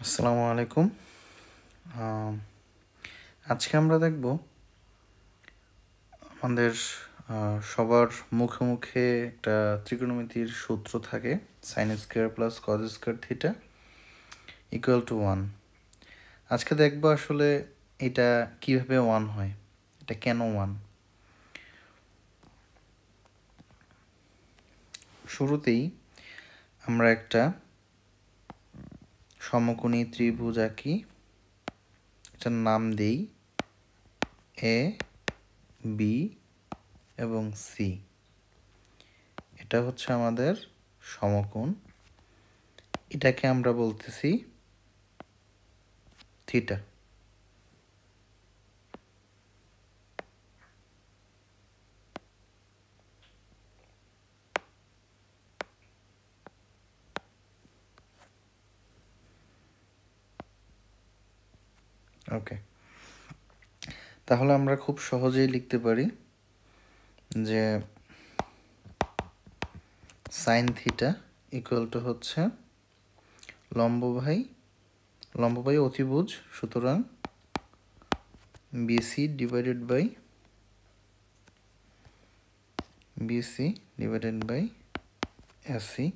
আসসালামু আলাইকুম। আজকে আমরা দেখব আমাদের সবার মুখে মুখে একটা ত্রিকোণমিতির সূত্র থাকে, sine square plus cos square theta equal to 1। আজকে দেখব আসলে এটা কিভাবে 1 হয়, এটা কেন 1। শুরুতেই আমরা একটা সমকোণী ত্রিভুজ আঁকি, এটার নাম দেই এ, বি এবং সি। এটা হচ্ছে আমাদের সমকোণ, এটাকে আমরা বলতেছি থিটা। ওকে, তাহলে আমরা খুব সহজেই লিখতে পারি যে সাইন থিটা ইকুয়াল টু হচ্ছে লম্ব বাই অতিভুজ, সুতরাং BC divided by AC.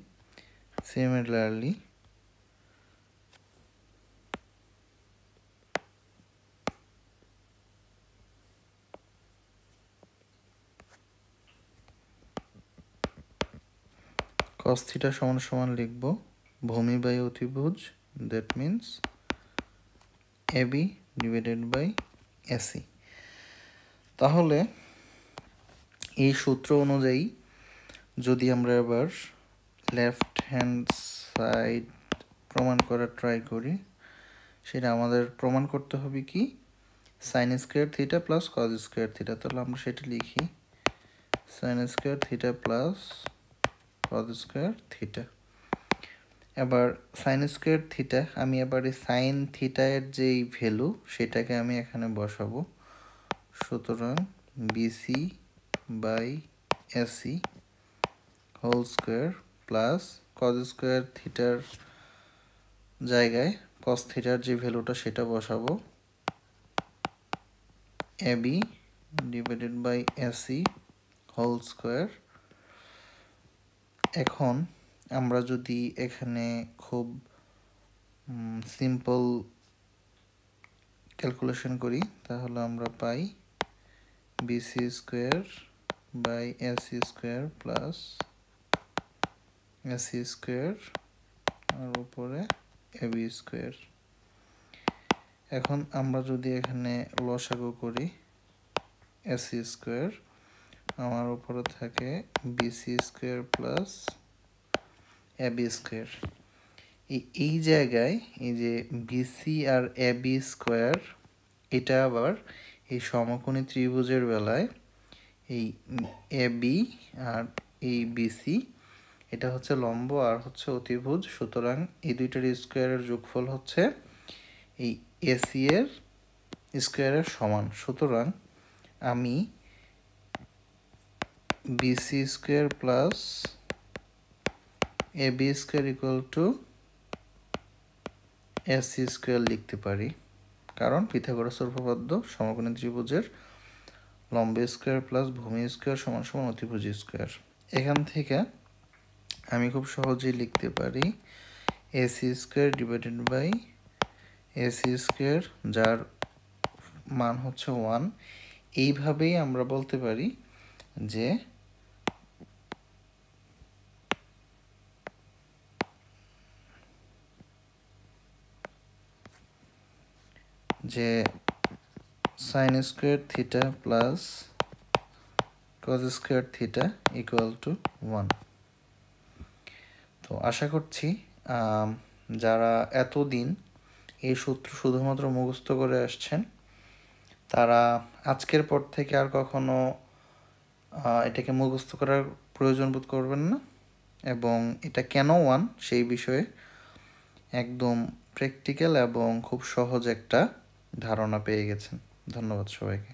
Similarly cos theta সমান সমান লিখব ভূমি বাই অতিভুজ, that means AB divided by AC. তাহলে এই সূত্র অনুযায়ী যদি আমরা এবার লেফট হ্যান্ড সাইড প্রমাণ করার ট্রাই করি, সেটা আমাদের প্রমাণ করতে হবে কি sign square theta plus cos square theta. তাহলে আমরা সেটা লিখি sign square theta plus cos square theta. এবার সাইন স্কোয়ার থিটা, আমি এবার এই সাইন থিটার যেই ভ্যালু সেটাকে আমি এখানে বসাবো, সুতরাং BC by AC whole square plus cos square থিটার জায়গায় কস থিটার যে ভ্যালুটা সেটা বসাবো, AB divided by AC whole square. এখন আমরা যদি এখানে খুব সিম্পল ক্যালকুলেশন করি তাহলে আমরা পাই BC square by AC square plus AC square আর উপরে এবি স্কোয়ার। এখন আমরা যদি এখানে লসাগু করি এসি স্কোয়ার, আমার উপরে থাকে BC square plus AB square. এই জায়গায় এই যে বিসি আর এবি স্কোয়ার, এটা আবার এই সমকোণী ত্রিভুজের বেলায় এই এবি আর এই বিসি এটা হচ্ছে লম্ব আর হচ্ছে অতিভুজ, সুতরাং এই দুইটার স্কোয়ারের যোগফল হচ্ছে এই এসি এর স্কোয়ারের সমান। সুতরাং আমি BC square plus AB square equal to AC square লিখতে পারি, কারণ পিথাগোরাসের উপপাদ্য সমকোণী ত্রিভুজের লম্ব স্কোয়ার প্লাস ভূমি স্কোয়ার সমান সমান অতিভুজ স্কোয়ার। এখান থেকে আমি খুব সহজেই লিখতে পারি AC square divided by AC square, যার মান হচ্ছে 1। এইভাবেই আমরা বলতে পারি যে sine square theta plus cos square theta equal to 1। তো আশা করছি যারা এতদিন এই সূত্র শুধুমাত্র মুখস্থ করে আসছেন তারা আজকের পর থেকে আর কখনো এটাকে মুখস্থ করার প্রয়োজন বোধ করবেন না, এবং এটা কেন 1 সেই বিষয়ে একদম প্র্যাকটিক্যাল এবং খুব সহজ একটা ধারণা পেয়ে গেছেন। ধন্যবাদ সবাইকে।